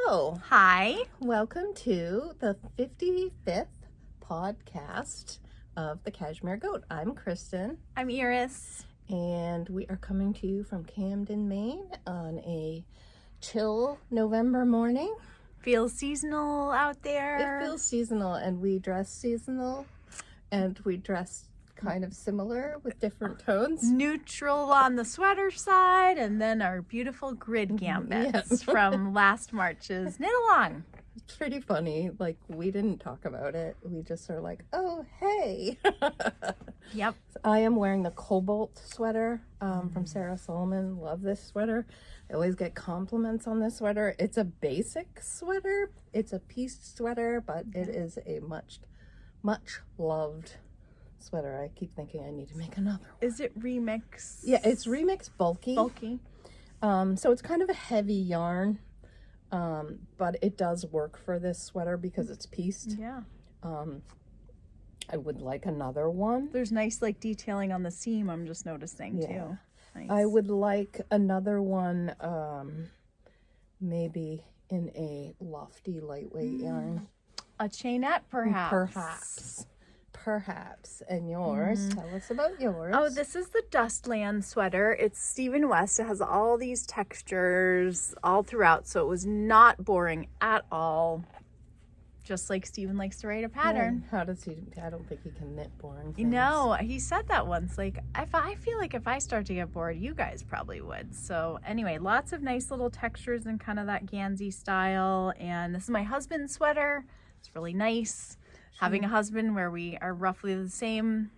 Hello. Hi. Welcome to the 55th podcast of the Cashmere Goat. I'm Kristin. I'm Iris. And we are coming to you from Camden, Maine on a chill November morning. Feels seasonal out there. It feels seasonal, and we dress seasonal, and we dress kind of similar with different tones. Neutral on the sweater side, and then our beautiful Grid Gambits from last March's knit along. It's pretty funny. Like, we didn't talk about it. We just are like, oh, hey. Yep. I am wearing the Cobalt sweater from Sarah Solomon. Love this sweater. I always get compliments on this sweater. It's a basic sweater. It's a pieced sweater, but it is a much loved sweater. I keep thinking I need to make another one. Is it remix? Yeah, it's remix bulky. Bulky. So it's kind of a heavy yarn, but it does work for this sweater because it's pieced. Yeah. I would like another one. There's nice like detailing on the seam, I'm just noticing too. Nice. I would like another one, maybe in a lofty, lightweight yarn. A chainette, perhaps. Perhaps. And yours? Tell us about yours. Oh, this is the Dustland sweater. It's Stephen West. It has all these textures all throughout, so it was not boring at all. Just like Stephen likes to write a pattern. How does he? I don't think he can knit boring things. You know, he said that once. Like, I feel like if I start to get bored, you guys probably would. So anyway, lots of nice little textures and kind of that Gansey style. And this is my husband's sweater. It's really nice. Having a husband where we are roughly the same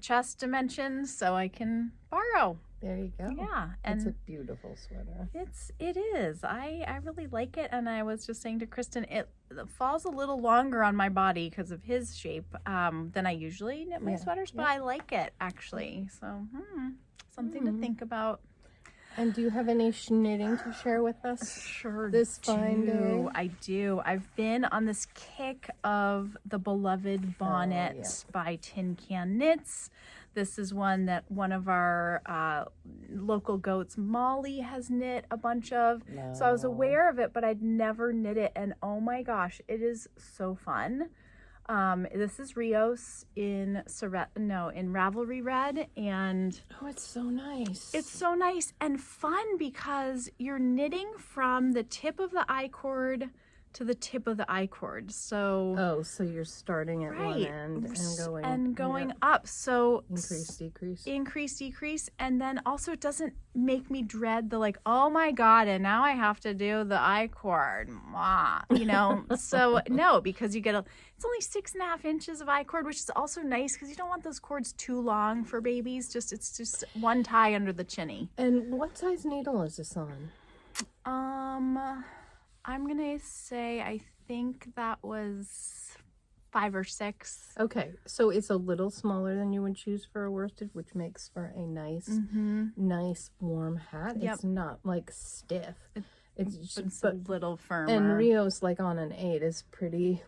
chest dimensions, so I can borrow. There you go. Yeah, and it's a beautiful sweater. It is. I really like it, and I was just saying to Kristin, it falls a little longer on my body because of his shape than I usually knit my sweaters, but I like it actually. So something to think about. And do you have any knitting to share with us? Sure this fine day? I do. I've been on this kick of the beloved bonnet by Tin Can Knits. This is one that one of our local goats, Molly, has knit a bunch of. No. So I was aware of it, but I'd never knit it. And oh my gosh, it is so fun. This is Rios in Ravelry Red, and oh, it's so nice. It's so nice and fun because you're knitting from the tip of the I-cord to the tip of the I-cord. So so you're starting at one end and going up. So increase, decrease, and then also it doesn't make me dread the like, oh my god, and now I have to do the I-cord, so no, because you get it's only 6.5 inches of I-cord, which is also nice because you don't want those cords too long for babies. It's just one tie under the chinny. And what size needle is this on? I'm gonna say I think that was 5 or 6. Okay, so it's a little smaller than you would choose for a worsted, which makes for a nice, nice warm hat. Yep. It's not like stiff. It's a little firmer. And Rio's like on an 8 is pretty.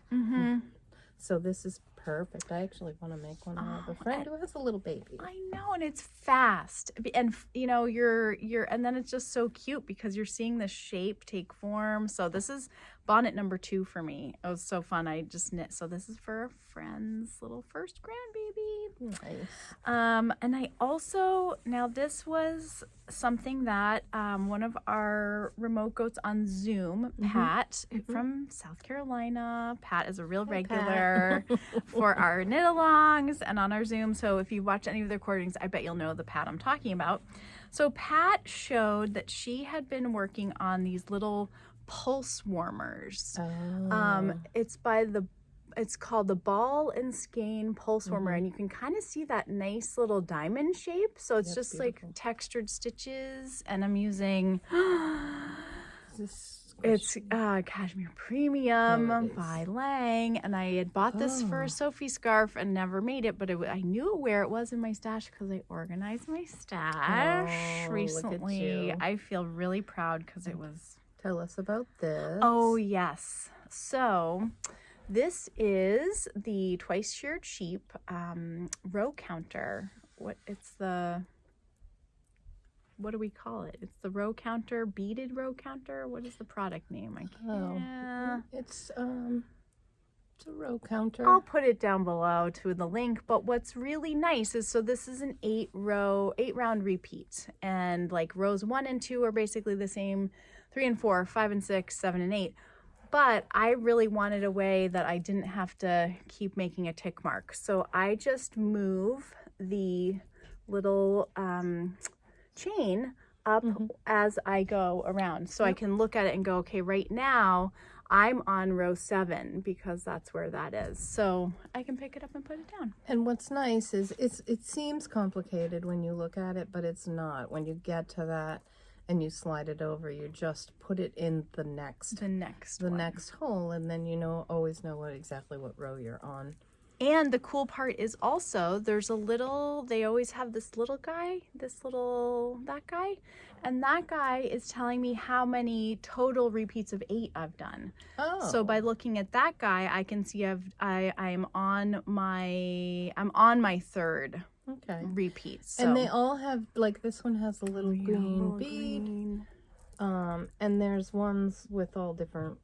So this is perfect. I actually want to make one. I have a friend who has a little baby. I know, and it's fast, and you're and then it's just so cute because you're seeing the shape take form. So this is bonnet number 2 for me. It was so fun. I just knit. So this is for a friend's little first grandbaby. Nice. And I also, now this was something that one of our remote goats on Zoom, Pat from South Carolina. Pat is a real regular for our knit alongs and on our Zoom. So if you watch any of the recordings, I bet you'll know the Pat I'm talking about. So Pat showed that she had been working on these little pulse warmers. It's called the Ball and Skein Pulse Warmer, and you can kind of see that nice little diamond shape. So it's just beautiful. Like textured stitches, and I'm using it's Cashmere Premium by Lang, and I had bought this for a Sophie scarf and never made it, but I knew where it was in my stash because I organized my stash recently. I feel really proud because it was. Tell us about this. Oh yes, so. This is the Twice Sheared Sheep row counter. what do we call it? It's the row counter, beaded row counter. What is the product name? I can't. It's a row counter. I'll put it down below to the link. But what's really nice is, so this is an 8-round repeat, and like rows 1 and 2 are basically the same. 3 and 4, 5 and 6, 7 and 8. But I really wanted a way that I didn't have to keep making a tick mark. So I just move the little chain up as I go around. So I can look at it and go, okay, right now I'm on row 7 because that's where that is. So I can pick it up and put it down. And what's nice is it seems complicated when you look at it, but it's not. When you get to that and you slide it over, you just put it in the next hole, and then you always know exactly what row you're on. And the cool part is also there's they always have that guy, and that guy is telling me how many total repeats of 8 I've done. Oh. So by looking at that guy, I can see I'm on my 3rd repeat. So. And they all have, like, this one has a little green bead. And there's ones with all different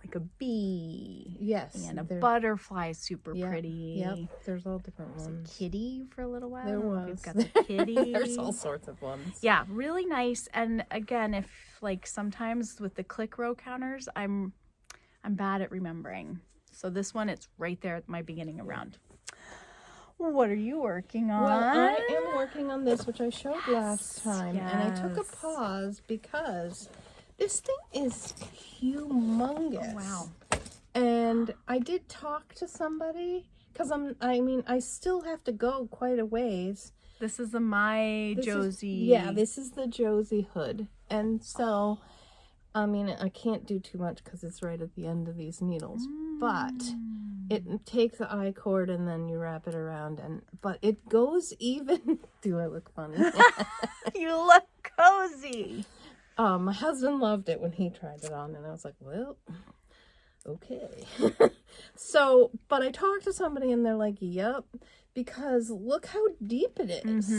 like a bee. Yes. And a butterfly, super pretty. Yep. There's all different ones. A kitty for a little while. There was. We've got the kitty. There's all sorts of ones. Yeah, really nice. And again, if like sometimes with the click row counters, I'm bad at remembering. So this one, it's right there at my beginning of round. What are you working on? Well, I am working on this, which I showed last time. Yes. And I took a pause because this thing is humongous. Oh, wow. And I did talk to somebody because I still have to go quite a ways. This is the Josie. This is the Josie hood. And so, I can't do too much because it's right at the end of these needles. But it takes the I-cord and then you wrap it around. But it goes even... Do I look funny? You look cozy. My husband loved it when he tried it on. And I was like, well... Okay. But I talked to somebody and they're like, yep, because look how deep it is.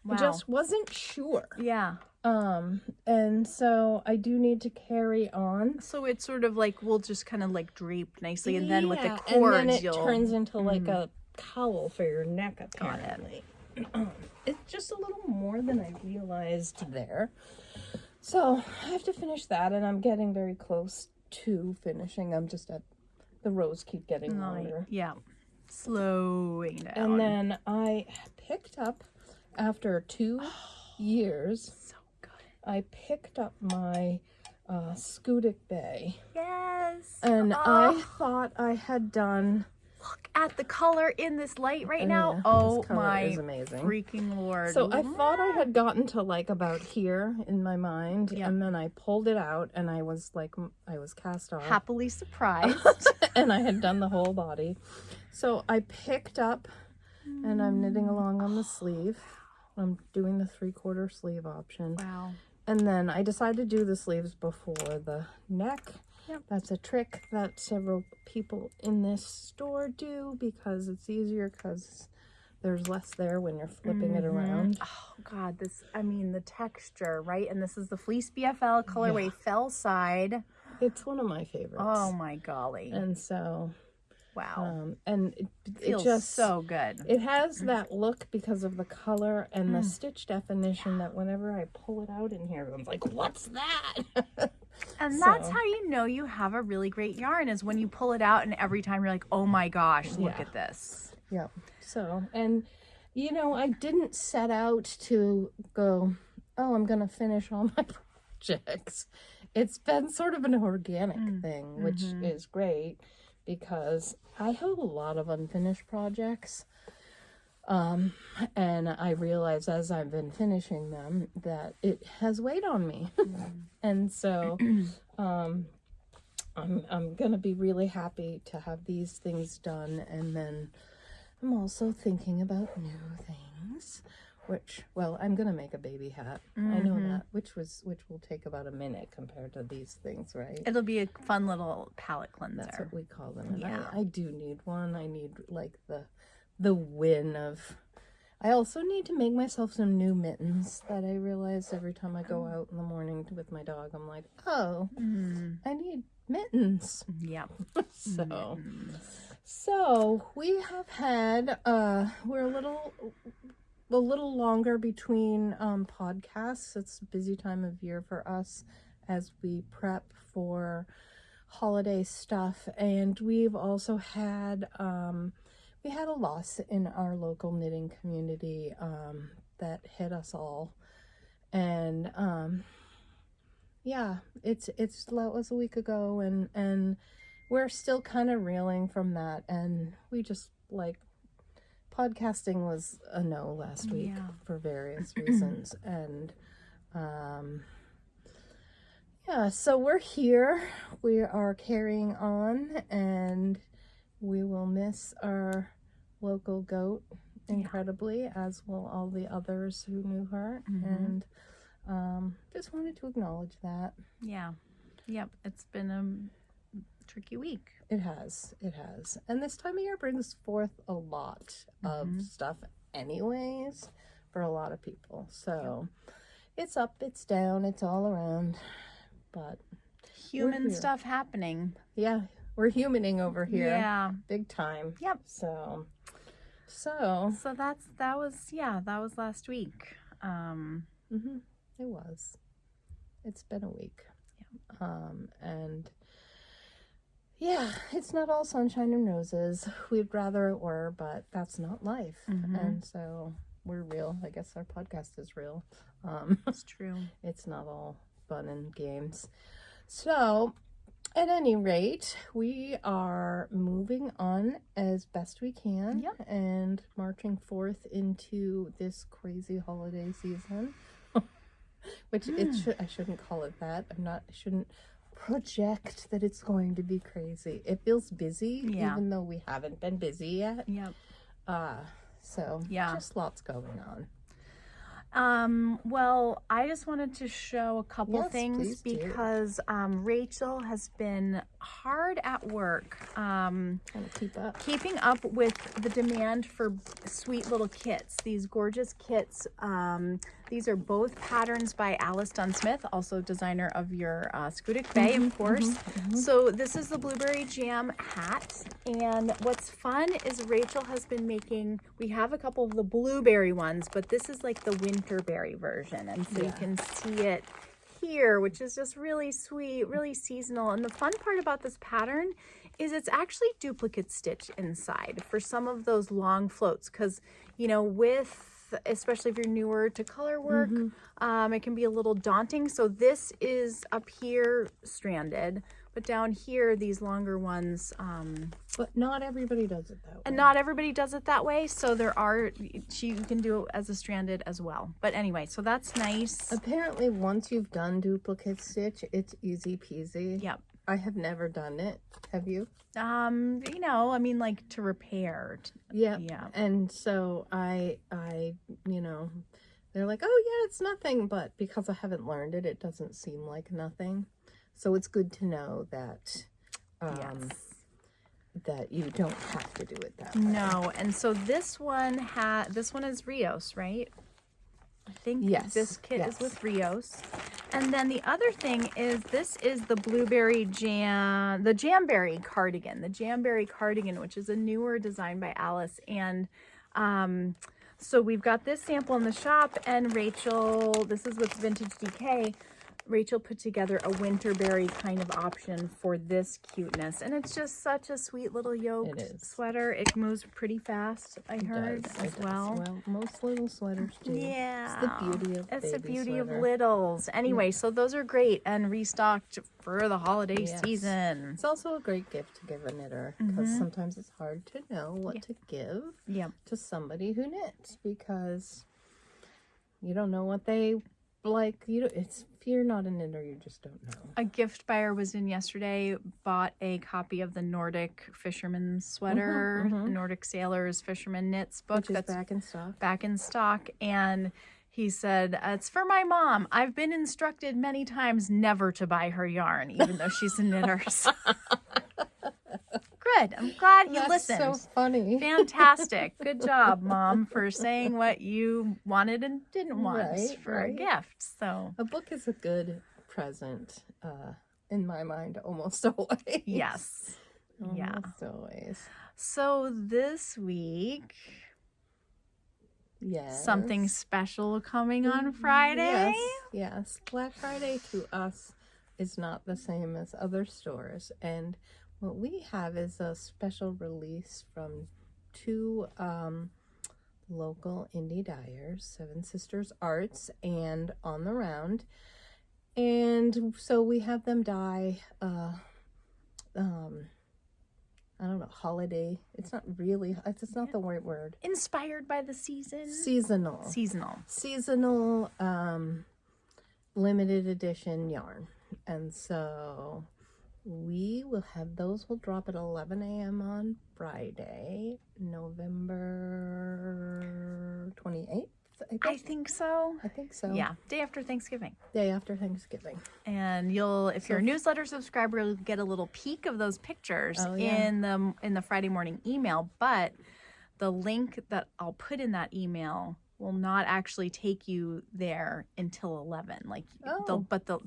Wow. I just wasn't sure. Yeah. And so I do need to carry on. So it's sort of like, we'll just kind of like drape nicely, and then with the cords, and then it turns into like a cowl for your neck, apparently. It's just a little more than I realized there. So I have to finish that, and I'm getting very close to finishing. I'm just at the rows keep getting longer. Yeah, slowing down. And then I picked up after 2 years. So good. I picked up my Scudic Bay. Yes. And I thought I had done. Look at the color in this light right now. Yeah, oh this color my is amazing. Freaking Lord. So I thought I had gotten to like about here in my mind, and then I pulled it out and I was cast off. Happily surprised. And I had done the whole body. So I picked up and I'm knitting along on the sleeve. I'm doing the 3/4 sleeve option. Wow. And then I decided to do the sleeves before the neck. Yep. That's a trick that several people in this store do because it's easier because there's less there when you're flipping it around. Oh God, the texture, right? And this is the Fleece BFL colorway fell side. It's one of my favorites. Oh my golly. And so, wow. And it feels just so good. It has that look because of the color and the stitch definition that whenever I pull it out in here, I'm like, what's that? And that's how you know you have a really great yarn, is when you pull it out and every time you're like, oh my gosh, look at this. Yeah. So, and I didn't set out to go, oh, I'm going to finish all my projects. It's been sort of an organic thing, which is great because I have a lot of unfinished projects. And I realize as I've been finishing them that it has weighed on me. And so, I'm going to be really happy to have these things done. And then I'm also thinking about new things, I'm going to make a baby hat. I know that, which will take about a minute compared to these things, right? It'll be a fun little palette cleanser. That's what we call them. And Yeah. I do need one. I need like the win of, I also need to make myself some new mittens that I realize every time I go out in the morning with my dog. I'm like, oh, I need mittens. Yep. So we have had, we're a little longer between podcasts. It's a busy time of year for us as we prep for holiday stuff. And we've also had, we had a loss in our local knitting community that hit us all. And yeah, that was a week ago, and we're still kind of reeling from that. And we just podcasting was a no last week for various reasons. And yeah, so we're here. We are carrying on, and we will miss our local goat incredibly, as will all the others who knew her. And just wanted to acknowledge that. Yeah. Yep. It's been a tricky week. It has. And this time of year brings forth a lot of stuff anyways for a lot of people. So it's up, it's down, it's all around. But human stuff happening. Yeah, we're humaning over here. Yeah. Big time. Yep. So that was last week. It was. It's been a week. Yeah. And yeah, it's not all sunshine and roses. We'd rather it were, but that's not life. And so we're real. I guess our podcast is real. It's true. It's not all fun and games. So at any rate, we are moving on as best we can and marching forth into this crazy holiday season. Which I shouldn't call it that. I shouldn't project that it's going to be crazy. It feels busy, even though we haven't been busy yet. Yep. So just lots going on. Well, I just wanted to show a couple things because Rachel has been hard at work trying to keeping up with the demand for sweet little kits. These gorgeous kits. These are both patterns by Alice Dunsmith, also designer of your Scudic Bay, of course. So this is the blueberry jam hat, and what's fun is Rachel has been making, we have a couple of the blueberry ones, but this is like the winterberry version, and so you can see it here, which is just really sweet, really seasonal. And the fun part about this pattern is it's actually duplicate stitch inside for some of those long floats, because especially if you're newer to color work, it can be a little daunting. So this is up here stranded, but down here, these longer ones. But not everybody does it that way. And not everybody does it that way. So you can do it as a stranded as well. But anyway, so that's nice. Apparently, once you've done duplicate stitch, it's easy peasy. Yep. I have never done it. Have you? Like to repair. Yeah. And so I they're like, oh yeah, it's nothing. But because I haven't learned it, it doesn't seem like nothing. So it's good to know that, that you don't have to do it that way. No. And so this one is Rios, right? I think this kit is with Rios. And then the other thing is this is the blueberry jam, the jamberry cardigan, which is a newer design by Alice. And so we've got this sample in the shop, and Rachel, this is with Vintage DK. Rachel put together a winterberry kind of option for this cuteness, and it's just such a sweet little yoked sweater. It moves pretty fast, I heard, as well. Well, most little sweaters do. Yeah, it's the beauty of of littles. Anyway, so those are great and restocked for the holiday season. It's also a great gift to give a knitter, because sometimes it's hard to know what to give to somebody who knits, because you don't know what they like. If you're not a knitter, you just don't know. A gift buyer was in yesterday, bought a copy of the Nordic Fisherman's Sweater, the Nordic Sailors Fisherman Knits book. Which is back in stock. Back in stock. And he said, it's for my mom. I've been instructed many times never to buy her yarn, even though she's a knitter. good. I'm glad you That's listened. so funny. Fantastic. Good job, Mom, for saying what you wanted and didn't want for a gift. So a book is a good present, in my mind, almost always. yes. Almost always. So this week, Yes. something special coming on Friday. Yes. Black Friday to us is not the same as other stores. And what we have is a special release from two local indie dyers, Seven Sisters Arts and On the Round. And so we have them dye I don't know, holiday. It's not really, it's not the right word. Inspired by the season. Seasonal, limited edition yarn. And so we will have those, will drop at 11 a.m. on Friday, November 28th. I think so. Yeah, day after Thanksgiving. Day after Thanksgiving. And if you're a newsletter subscriber, you'll get a little peek of those pictures in the Friday morning email. But the link that I'll put in that email will not actually take you there until 11.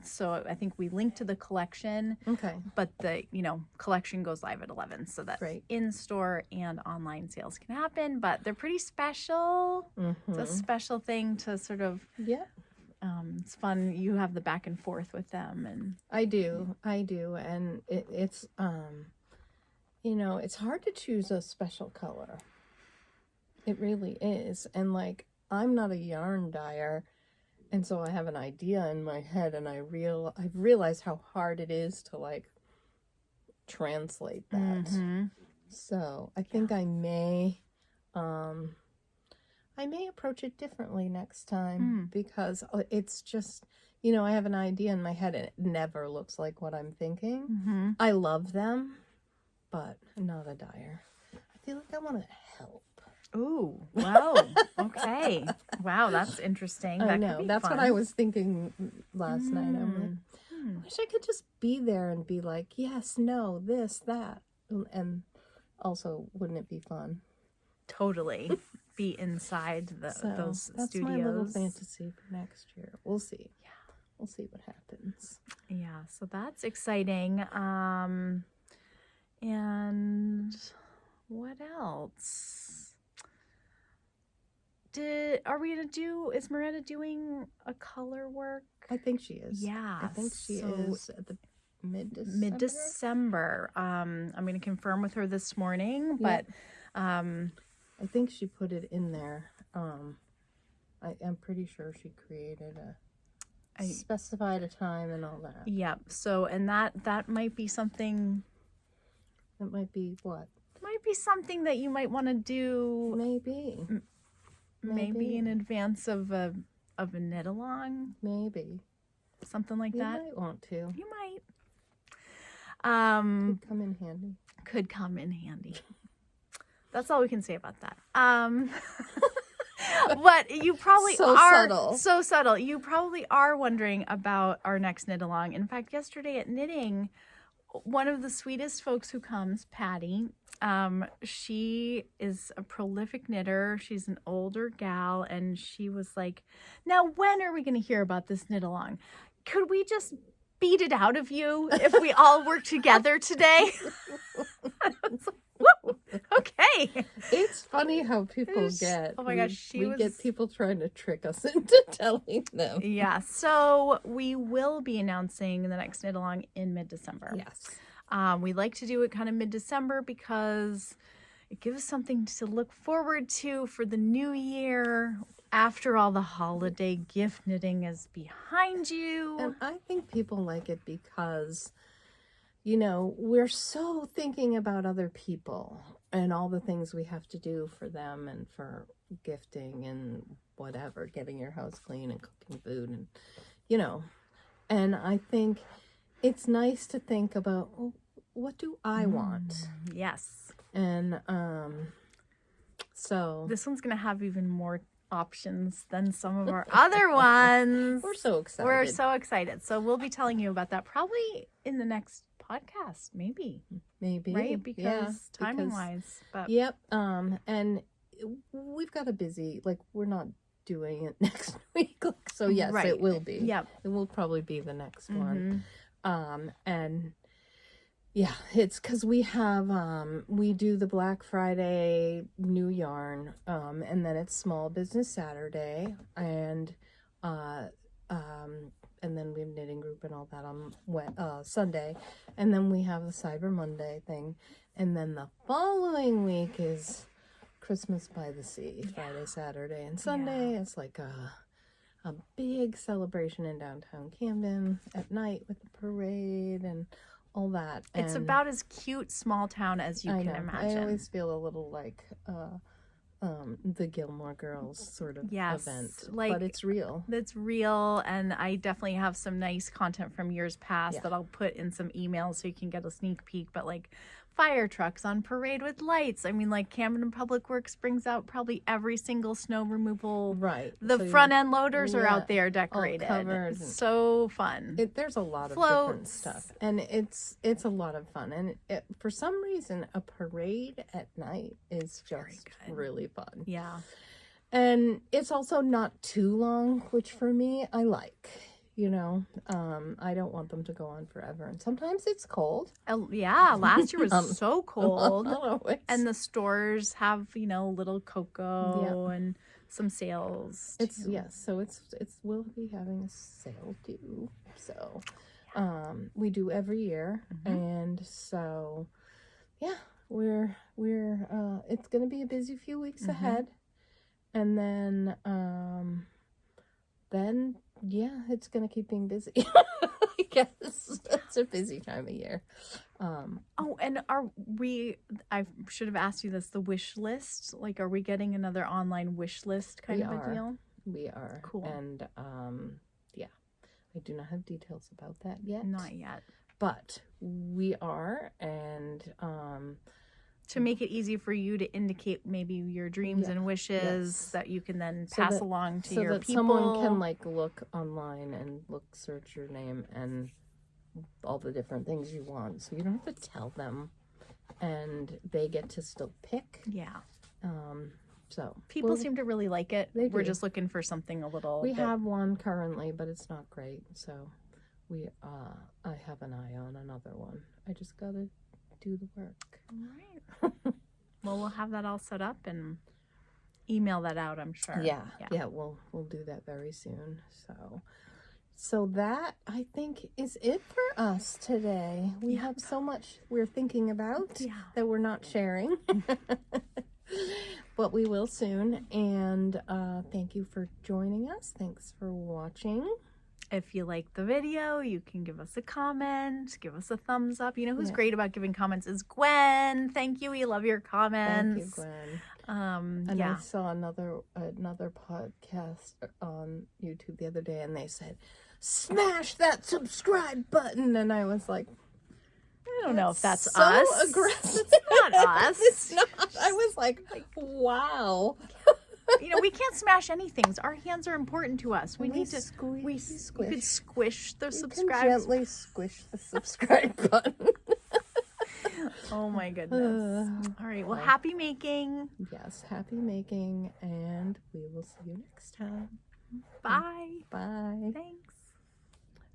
So I think we link to the collection. Okay. But the collection goes live at 11, so that in-store and online sales can happen. But they're pretty special. Mm-hmm. It's a special thing to sort of it's fun. You have the back and forth with them, and I do, and it's it's hard to choose a special color. It really is, and I'm not a yarn dyer, and so I have an idea in my head, and I've realized how hard it is to translate that. Mm-hmm. So I think I may approach it differently next time because it's just, I have an idea in my head and it never looks like what I'm thinking. Mm-hmm. I love them, but I'm not a dyer. I feel like I want to help. Ooh, wow. Okay. Wow, that's interesting. I know. That's what I was thinking last night. I'm I wish I could just be there and be like, yes, no, this, that. And also, wouldn't it be fun? Totally. Be inside those that's studios. My little fantasy for next year. We'll see. Yeah. We'll see what happens. Yeah, so that's exciting. And what else? Is Miranda doing a color work? I think she is. Yeah. I think she is at the mid-December. Mid-December. I'm going to confirm with her this morning, but I think she put it in there. I'm pretty sure she created specified a time and all that. Yeah. So, and that might be something. That might be what? Might be something that you might want to do. Maybe in advance of a knit along. Maybe. Something like that. You might want to. You might. Could come in handy. Could come in handy. That's all we can say about that. But you probably so subtle. You probably are wondering about our next knit along. In fact, yesterday at knitting, one of the sweetest folks who comes, Patty, she is a prolific knitter. She's an older gal, and she was like, now when are we going to hear about this knit along? Could we just beat it out of you if we all work together today? Woo, okay. It's funny how people get. Oh my gosh, we get people trying to trick us into telling them. Yeah, so we will be announcing the next knit along in mid-December. Yes. We like to do it kind of mid-December because it gives us something to look forward to for the new year after all the holiday gift knitting is behind you. And I think people like it because, we're so thinking about other people and all the things we have to do for them and for gifting and whatever, getting your house clean and cooking food and, and I think it's nice to think about, what do I want? Yes. And so this one's going to have even more options than some of our other ones. We're so excited. So we'll be telling you about that probably in the next podcast, maybe. Yeah, Right? Because timing wise. But yep. And we've got a busy, like, we're not doing it next week. So yes, Right. it will be. Yep. It will probably be the next one. And yeah, it's because we have, we do the Black Friday new yarn, and then it's Small Business Saturday, and then we have knitting group and all that on Sunday, and then we have the Cyber Monday thing, and then the following week is Christmas by the Sea, Friday, Saturday, and Sunday. It's like a big celebration in downtown Camden at night with the parade and all that. It's And about as cute small town as you I can know. imagine. I always feel a little like the Gilmore Girls sort of event, like, but it's real. That's real, and I definitely have some nice content from years past that I'll put in some emails so you can get a sneak peek. But like fire trucks on parade with lights. I mean, like Camden Public Works brings out probably every single snow removal. Right. The So front end loaders are out there all decorated. covered. It's so fun. There's a lot of Floats. different stuff, and it's a lot of fun. And for some reason, a parade at night is just really fun. Yeah. And it's also not too long, which for me, I like. You know, I don't want them to go on forever. And sometimes it's cold. Yeah, last year was so cold. Not always. And the stores have, little cocoa and some sales. It's so it's we'll be having a sale too. So we do every year. And so yeah, we're it's gonna be a busy few weeks ahead. And then yeah, it's gonna keep being busy. I guess it's a busy time of year. And I should have asked you this, the wish list. Like, are we getting another online wish list kind of a deal? We are. Cool. And yeah, I do not have details about that yet. Not yet. But we are, and to make it easy for you to indicate maybe your dreams and wishes that you can then pass along to your people. Someone can like look online and search your name and all the different things you want. So you don't have to tell them, and they get to still pick. Yeah. So people seem to really like it. We're just looking for something a little. We have one currently, but it's not great. So I have an eye on another one. I just gotta do the work. All right. Well, we'll have that all set up and email that out, I'm sure. Yeah, we'll do that very soon. So that, I think, is it for us today. We have so much we're thinking about that we're not sharing. But we will soon. And thank you for joining us. Thanks for watching. If you like the video, you can give us a comment, give us a thumbs up. You know who's great about giving comments is Gwen. Thank you. We love your comments. Thank you, Gwen. And yeah. I saw another podcast on YouTube the other day, and they said, "Smash that subscribe button," and I was like, I don't know if that's so us. Aggressive. It's not us. It's not. I was like, wow. We can't smash anything. Our hands are important to us. We need to squish. You could squish the You subscribe. can gently squish the subscribe button. Oh my goodness. All right. Well, happy making. Yes, happy making, and we will see you next time. Bye. Bye. Thanks.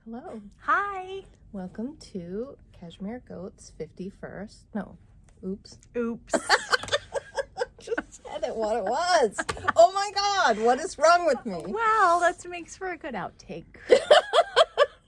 Hello. Hi. Welcome to Cashmere Goat's 51st. No. Oops. Just said it what it was. Oh my God. What is wrong with me? Well, that makes for a good outtake.